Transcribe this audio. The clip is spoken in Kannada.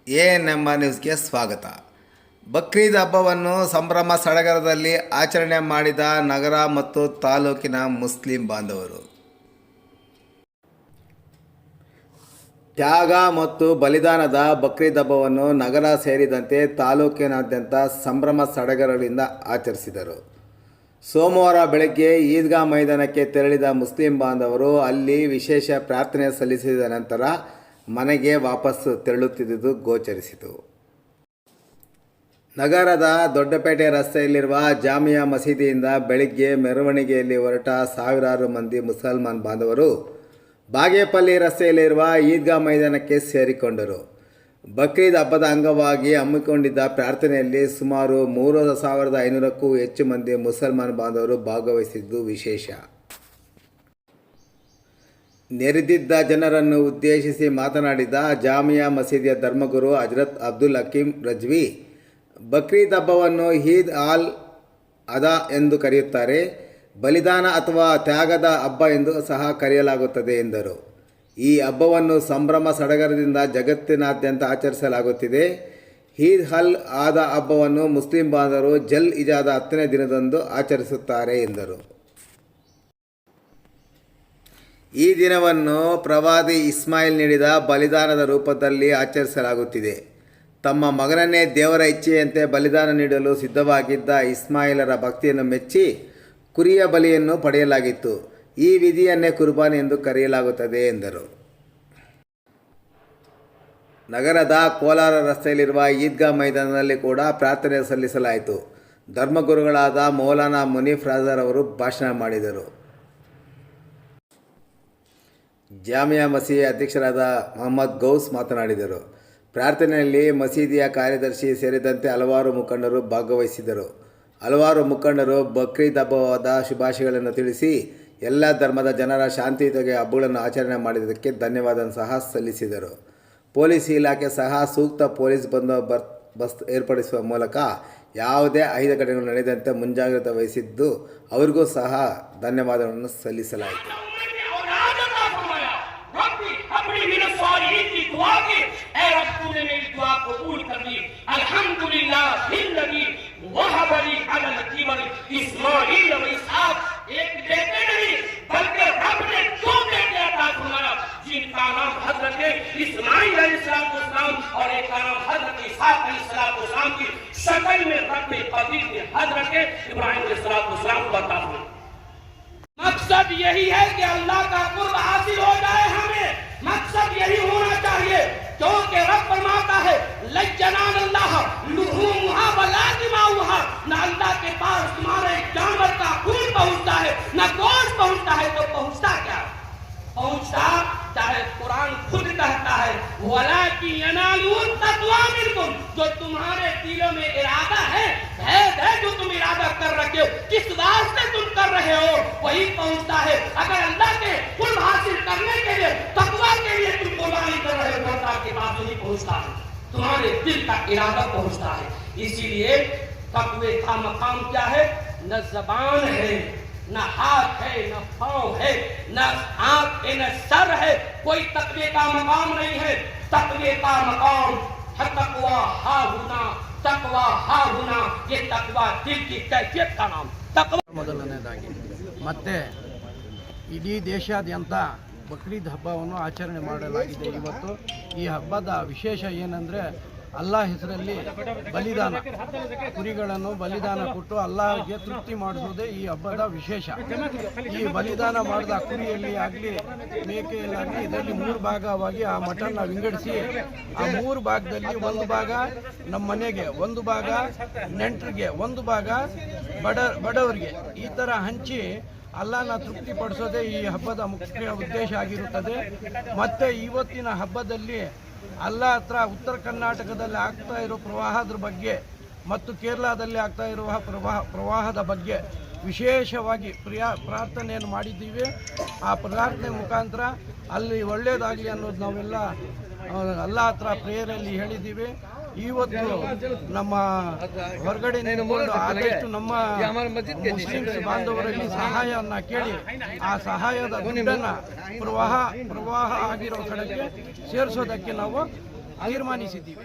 ಎಎನ್ಎಂ ನ್ಯೂಸ್ಗೆ ಸ್ವಾಗತ. ಬಕ್ರೀದ್ ಹಬ್ಬವನ್ನು ಸಂಭ್ರಮ ಸಡಗರದಲ್ಲಿ ಆಚರಣೆ ಮಾಡಿದ ನಗರ ಮತ್ತು ತಾಲೂಕಿನ ಮುಸ್ಲಿಂ ಬಾಂಧವರು. ತ್ಯಾಗ ಮತ್ತು ಬಲಿದಾನದ ಬಕ್ರೀದ್ ಹಬ್ಬವನ್ನು ನಗರ ಸೇರಿದಂತೆ ತಾಲೂಕಿನಾದ್ಯಂತ ಸಂಭ್ರಮ ಸಡಗರಗಳಿಂದ ಆಚರಿಸಿದರು. ಸೋಮವಾರ ಬೆಳಗ್ಗೆ ಈದ್ಗಾ ಮೈದಾನಕ್ಕೆ ತೆರಳಿದ ಮುಸ್ಲಿಂ ಬಾಂಧವರು ಅಲ್ಲಿ ವಿಶೇಷ ಪ್ರಾರ್ಥನೆ ಸಲ್ಲಿಸಿದ ನಂತರ ಮನೆಗೆ ವಾಪಸ್ಸು ತೆರಳುತ್ತಿದ್ದುದು ಗೋಚರಿಸಿತು. ನಗರದ ದೊಡ್ಡಪೇಟೆ ರಸ್ತೆಯಲ್ಲಿರುವ ಜಾಮಿಯಾ ಮಸೀದಿಯಿಂದ ಬೆಳಗ್ಗೆ ಮೆರವಣಿಗೆಯಲ್ಲಿ ಹೊರಟ ಸಾವಿರಾರು ಮಂದಿ ಮುಸಲ್ಮಾನ್ ಬಾಂಧವರು ಬಾಗೇಪಲ್ಲಿ ರಸ್ತೆಯಲ್ಲಿರುವ ಈದ್ಗಾ ಮೈದಾನಕ್ಕೆ ಸೇರಿಕೊಂಡರು. ಬಕ್ರೀದ್ ಹಬ್ಬದ ಅಂಗವಾಗಿ ಹಮ್ಮಿಕೊಂಡಿದ್ದ ಪ್ರಾರ್ಥನೆಯಲ್ಲಿ ಸುಮಾರು 3,500ಕ್ಕೂ ಹೆಚ್ಚು ಮಂದಿ ಮುಸಲ್ಮಾನ್ ಬಾಂಧವರು ಭಾಗವಹಿಸಿದ್ದು ವಿಶೇಷ. ನೆರೆದಿದ್ದ ಜನರನ್ನು ಉದ್ದೇಶಿಸಿ ಮಾತನಾಡಿದ ಜಾಮಿಯಾ ಮಸೀದಿಯ ಧರ್ಮಗುರು ಹಜರತ್ ಅಬ್ದುಲ್ ಹಕೀಂ ರಜ್ವಿ, ಬಕ್ರೀದ್ ಹಬ್ಬವನ್ನು ಈದ್ ಆಲ್ ಅದಾ ಎಂದು ಕರೆಯುತ್ತಾರೆ. ಬಲಿದಾನ ಅಥವಾ ತ್ಯಾಗದ ಹಬ್ಬ ಎಂದು ಸಹ ಕರೆಯಲಾಗುತ್ತದೆ ಎಂದರು. ಈ ಹಬ್ಬವನ್ನು ಸಂಭ್ರಮ ಸಡಗರದಿಂದ ಜಗತ್ತಿನಾದ್ಯಂತ ಆಚರಿಸಲಾಗುತ್ತಿದೆ. ಈದ್ ಅಲ್ ಅದಾ ಹಬ್ಬವನ್ನು ಮುಸ್ಲಿಂ ಬಾಂಧವರು ಜಲ್ ಹಿಜಾದ 10ನೇ ದಿನದಂದು ಆಚರಿಸುತ್ತಾರೆ ಎಂದರು. ಈ ದಿನವನ್ನು ಪ್ರವಾದಿ ಇಸ್ಮಾಯಿಲ್ ನೀಡಿದ ಬಲಿದಾನದ ರೂಪದಲ್ಲಿ ಆಚರಿಸಲಾಗುತ್ತಿದೆ. ತಮ್ಮ ಮಗನನ್ನೇ ದೇವರ ಇಚ್ಛೆಯಂತೆ ಬಲಿದಾನ ನೀಡಲು ಸಿದ್ಧವಾಗಿದ್ದ ಇಸ್ಮಾಯಿಲರ ಭಕ್ತಿಯನ್ನು ಮೆಚ್ಚಿ ಕುರಿಯ ಬಲಿಯನ್ನು ಪಡೆಯಲಾಗಿತ್ತು. ಈ ವಿಧಿಯನ್ನೇ ಕುರ್ಬಾನಿ ಎಂದು ಕರೆಯಲಾಗುತ್ತದೆ ಎಂದರು. ನಗರದ ಕೋಲಾರ ರಸ್ತೆಯಲ್ಲಿರುವ ಈದ್ಗಾ ಮೈದಾನದಲ್ಲಿ ಕೂಡ ಪ್ರಾರ್ಥನೆ ಸಲ್ಲಿಸಲಾಯಿತು. ಧರ್ಮಗುರುಗಳಾದ ಮೌಲಾನಾ ಮುನೀಫ್ ರಾಜರ್ ಅವರು ಭಾಷಣ ಮಾಡಿದರು. ಜಾಮಿಯಾ ಮಸೀದಿ ಅಧ್ಯಕ್ಷರಾದ ಮೊಹಮ್ಮದ್ ಗೌಸ್ ಮಾತನಾಡಿದರು. ಪ್ರಾರ್ಥನೆಯಲ್ಲಿ ಮಸೀದಿಯ ಕಾರ್ಯದರ್ಶಿ ಸೇರಿದಂತೆ ಹಲವಾರು ಮುಖಂಡರು ಭಾಗವಹಿಸಿದರು. ಹಲವಾರು ಮುಖಂಡರು ಬಕ್ರೀದ್ ಹಬ್ಬವಾದ ಶುಭಾಶಯಗಳನ್ನು ತಿಳಿಸಿ ಎಲ್ಲ ಧರ್ಮದ ಜನರ ಶಾಂತಿಯುತವಾಗಿ ಹಬ್ಬಗಳನ್ನು ಆಚರಣೆ ಮಾಡಿದ್ದಕ್ಕೆ ಧನ್ಯವಾದ ಸಹ ಸಲ್ಲಿಸಿದರು. ಪೊಲೀಸ್ ಇಲಾಖೆ ಸಹ ಸೂಕ್ತ ಪೊಲೀಸ್ ಬಂದೋಬಸ್ತ್ ಏರ್ಪಡಿಸುವ ಮೂಲಕ ಯಾವುದೇ ಅಹಿತ ಘಟನೆಗಳು ನಡೆದಂತೆ ಮುಂಜಾಗ್ರತೆ ವಹಿಸಿದ್ದು ಅವರಿಗೂ ಸಹ ಧನ್ಯವಾದಗಳನ್ನು ಸಲ್ಲಿಸಲಾಯಿತು. जिनका नाम हजरत इस्माइल अलैहिस्सलाम और एक का नाम हजरत इसहाक अलैहिस्सलाम की शक्ल में रब कदीर ने हजरत इब्राहिम अलैहिस्सलाम को अता फरमाया। मकसद यही है कि अल्लाह का कुर्ब हासिल हो जाए। हमें मकसद यही होना चाहिए, क्योंकि रब फरमाता है लज्जनान अल्लाह लुहुमुहा वला दिमाउहा, ना अल्लाह के पास तुम्हारे जानवर का खून पहुंचता है ना गोश्त पहुंचता है। तो पहुंचता क्या पहुंचता, चाहे कुरान खुद कहता है वलाकि यनालून तक़वा मिनकुम, जो तुम्हारे दिलों में इरादा है, भेद है जो तुम इरादा कर रखे हो, किस वास्ते तुम कर रहे हो, वही पहुंचता है। अगर अल्लाह के कुर्ब हासिल करने के लिए तक़वा के लिए तुम कुर्बानी कर रहे हो, अल्लाह के पास नहीं पहुंचता है, तुम्हारे दिल का इरादा पहुंचता है। इसीलिए तक़वे का मकाम क्या है? न ज़बान है, न हाथ है, न पाँव है, न आँख है, न सर है, कोई तक़वे का मकाम नहीं है। तक़वे का मकाम है तक़वा हाहुना, तक़वा हाहुना, ये तक़वा दिल की कैफियत का नाम। तक़वा ಮೊದಲನೇದಾಗಿ ಮತ್ತೆ ಇಡೀ ದೇಶಾದ್ಯಂತ ಬಕ್ರೀದ್ ಹಬ್ಬವನ್ನು ಆಚರಣೆ ಮಾಡಲಾಗಿದೆ. ಇವತ್ತು ಈ ಹಬ್ಬದ ವಿಶೇಷ ಏನಂದರೆ ಅಲ್ಲಾಹ್ ಹೆಸರಲ್ಲಿ ಬಲಿದಾನ, ಕುರಿಗಳನ್ನು ಬಲಿದಾನ ಕೊಟ್ಟು ಅಲ್ಲಾಹ್ಗೆ ತೃಪ್ತಿ ಮಾಡಿಸೋದೇ ಈ ಹಬ್ಬದ ವಿಶೇಷ. ಈ ಬಲಿದಾನ ಮಾಡಿದ ಕುರಿಯಲ್ಲಿ ಆಗಲಿ ಮೇಕೆಯಲ್ಲಾಗಲಿ ಇದರಲ್ಲಿ 3 ಭಾಗವಾಗಿ ಆ ಮಟನ್ನ ವಿಂಗಡಿಸಿ ಆ 3 ಭಾಗದಲ್ಲಿ ಒಂದು ಭಾಗ ನಮ್ಮ ಮನೆಗೆ, ಒಂದು ಭಾಗ ನೆಂಟರಿಗೆ, ಒಂದು ಭಾಗ ಬಡವರಿಗೆ, ಈ ಥರ ಹಂಚಿ ಅಲ್ಲಾಹನ ತೃಪ್ತಿಪಡಿಸೋದೇ ಈ ಹಬ್ಬದ ಮುಖ್ಯ ಉದ್ದೇಶ ಆಗಿರುತ್ತದೆ. ಮತ್ತು ಇವತ್ತಿನ ಹಬ್ಬದಲ್ಲಿ ಅಲ್ಲಾಹ್ ಹತ್ರ ಉತ್ತರ ಕರ್ನಾಟಕದಲ್ಲಿ ಆಗ್ತಾ ಇರೋ ಪ್ರವಾಹದ ಬಗ್ಗೆ ಮತ್ತು ಕೇರಳದಲ್ಲಿ ಆಗ್ತಾ ಇರುವ ಪ್ರವಾಹದ ಬಗ್ಗೆ ವಿಶೇಷವಾಗಿ ಪ್ರಾರ್ಥನೆಯನ್ನು ಮಾಡಿದ್ದೀವಿ. ಆ ಪ್ರಾರ್ಥನೆ ಮುಖಾಂತರ ಅಲ್ಲಿ ಒಳ್ಳೆಯದಾಗಲಿ ಅನ್ನೋದು ನಾವೆಲ್ಲ ಅಲ್ಲಾಹ್ ಹತ್ರ ಪ್ರೇಯರಲ್ಲಿ ಹೇಳಿದ್ದೀವಿ. ಇವತ್ತು ನಮ್ಮ ಹೊರಗಡೆ ಆದಷ್ಟು ನಮ್ಮ ಮುಸ್ಲಿಮ್ಸ್ ಬಾಂಧವರಲ್ಲಿ ಸಹಾಯವನ್ನು ಕೇಳಿ ಆ ಸಹಾಯದ ದುಡ್ಡನ್ನು ಪ್ರವಾಹ ಆಗಿರೋ ಕಡೆಗೆ ಸೇರಿಸೋದಕ್ಕೆ ನಾವು ತೀರ್ಮಾನಿಸಿದ್ದೀವಿ.